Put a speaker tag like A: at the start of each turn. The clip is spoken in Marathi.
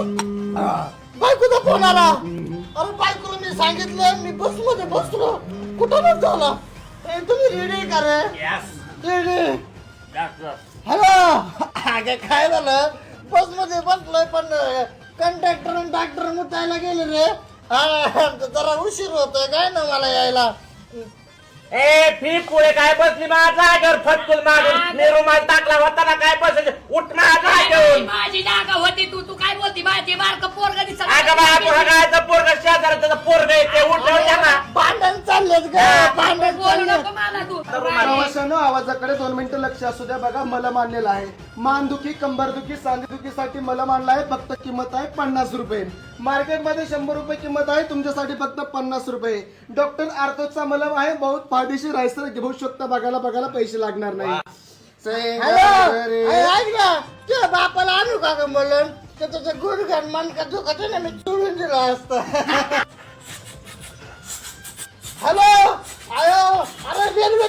A: बायकोचा फोन आला. अरे बायकोला मी सांगितलं मी बस मध्ये बसलो. कुठं बस झाला? तुम्ही रेडी का रे? रेडी. हॅलो. अगे काय झालं? बस मध्ये बसलोय पण कंडक्टर आणि डॉक्टर मुतायला गेले रे. जरा उशीर होतोय काय ना मला यायला.
B: ए फी पुढे काय बसली माझा घर फटकून मारून रुमाल टाकला होता ना काय बसायचं उठ माझा घेऊन
C: माझी जागा होती तू काय बोलती माझी बारक पोरग दिसत
B: अगं बा पोरगायचं पोरग शेजाराचं त्याचं पोरग येते उठल्यावर त्यांना
A: भांडण चाललेत ग. भांडण
C: बोलू
A: चालले.
C: नको मला तू
D: प्रवाशांनो आवाजाकडे 2 मिनिटं लक्ष असू द्या. बघा मलम आणलेला आहे. मानदुखी कंबरदुखी सांधेदुखीसाठी मलम आणला आहे. फक्त किंमत आहे 50 रुपये. मार्केटमध्ये 100 रुपये किंमत आहे. तुमच्यासाठी फक्त 50 रुपये. डॉक्टर आर्थोचा मलम आहे. बहुत फायदेशीर आहे सर. घेऊ शकता. बघायला पैसे लागणार नाही.
A: हॅलो. ऐक ना तुझ्या बापाला आणू का ग मलन? त्याचं गुडघान मनका दुखत ना मी चोळून दिलं असतं. हॅलो. अयो अरे रेल्वे